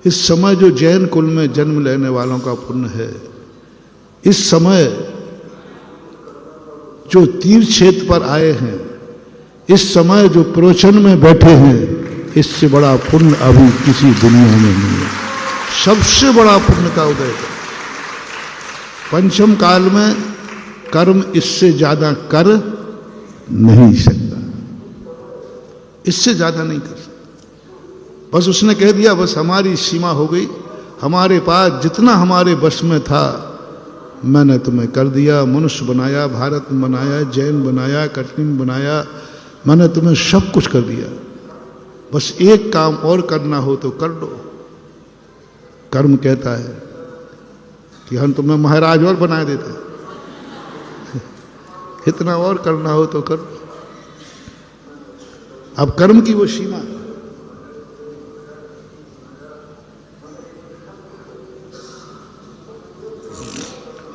इस समय जो जैन कुल में जन्म लेने वालों का पुण्य है, इस समय जो तीर्थ क्षेत्र पर आए हैं, इस समय जो प्रवचन में बैठे हैं, इससे बड़ा पुण्य अभी किसी दुनिया में नहीं है। सबसे बड़ा पुण्य का उदय है। पंचम काल में कर्म इससे ज्यादा कर नहीं सकता, इससे ज्यादा नहीं कर सकता। बस उसने कह दिया बस हमारी सीमा हो गई, हमारे पास जितना हमारे बस में था मैंने तुम्हें कर दिया। मनुष्य बनाया, भारत में बनाया, जैन बनाया, कठिन बनाया, मैंने तुम्हें सब कुछ कर दिया। बस एक काम और करना हो तो कर लो। कर्म कहता है कि हम तुम्हें महाराज और बना देते, इतना और करना हो तो कर लो। अब कर्म की वो सीमा है।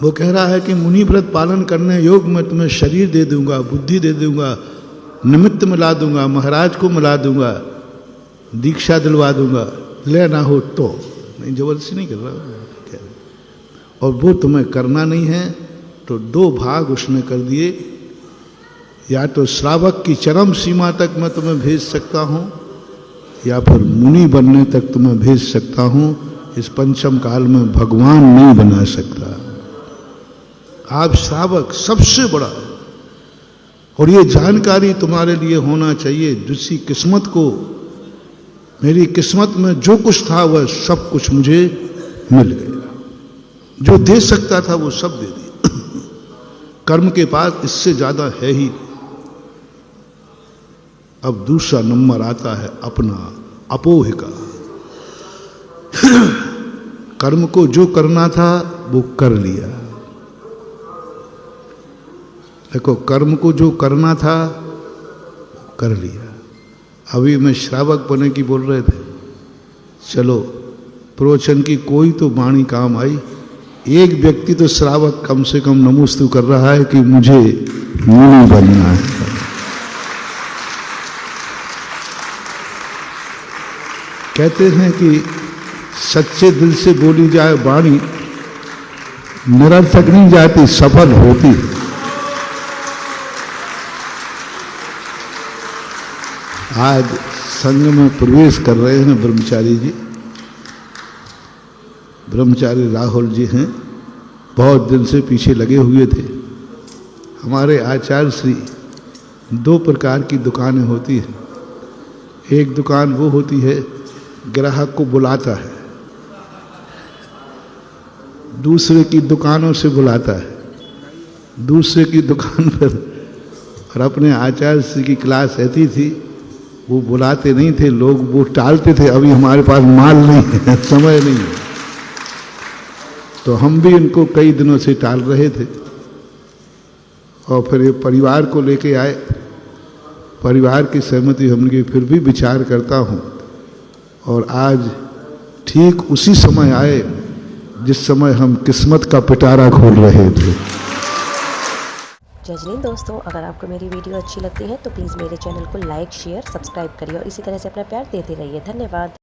वो कह रहा है कि मुनि व्रत पालन करने योग मैं तुम्हें शरीर दे दूंगा, बुद्धि दे दूंगा, निमित्त मिला दूंगा, महाराज को मिला दूंगा, दीक्षा दिलवा दूंगा, लेना हो तो। नहीं, जबरदस्ती नहीं कर रहा। और वो तुम्हें करना नहीं है तो दो भाग उसने कर दिए। या तो श्रावक की चरम सीमा तक मैं तुम्हें भेज सकता हूं, या फिर मुनि बनने तक तुम्हें भेज सकता हूं। इस पंचम काल में भगवान नहीं बना सकता। आप श्रावक सबसे बड़ा, और ये जानकारी तुम्हारे लिए होना चाहिए। जिसकी किस्मत को, मेरी किस्मत में जो कुछ था वह सब कुछ मुझे मिल गया। जो दे सकता था वो सब दे दिया। कर्म के पास इससे ज्यादा है ही। अब दूसरा नंबर आता है अपना अपोह का। कर्म को जो करना था वो कर लिया। देखो, कर्म को जो करना था वो कर लिया। अभी मैं श्रावक बनने की बोल रहे थे, चलो प्रवचन की कोई तो वाणी काम आई। एक व्यक्ति तो श्रावक कम से कम नमोस्तु कर रहा है कि मुझे मुनि बनना है। कहते हैं कि सच्चे दिल से बोली जाए वाणी निरर्थक नहीं जाती, सफल होती है। आज संघ में प्रवेश कर रहे हैं ब्रह्मचारी जी, ब्रह्मचारी राहुल जी हैं। बहुत दिन से पीछे लगे हुए थे। हमारे आचार्य श्री दो प्रकार की दुकानें होती हैं। एक दुकान वो होती है ग्राहक को बुलाता है, दूसरे की दुकानों से बुलाता है। दूसरे की दुकान पर, और अपने आचार्य श्री की क्लास ऐसी थी, वो बुलाते नहीं थे, लोग वो टालते थे। अभी हमारे पास माल नहीं है, समय नहीं है, तो हम भी इनको कई दिनों से टाल रहे थे। और फिर ये परिवार को लेके आए। परिवार की सहमति हमने फिर भी विचार करता हूँ। और आज ठीक उसी समय आए जिस समय हम किस्मत का पिटारा खोल रहे थे। जज नहीं दोस्तों, अगर आपको मेरी वीडियो अच्छी लगती है तो प्लीज़ मेरे चैनल को लाइक, शेयर, सब्सक्राइब करिए और इसी तरह से अपना प्यार देते रहिए। धन्यवाद।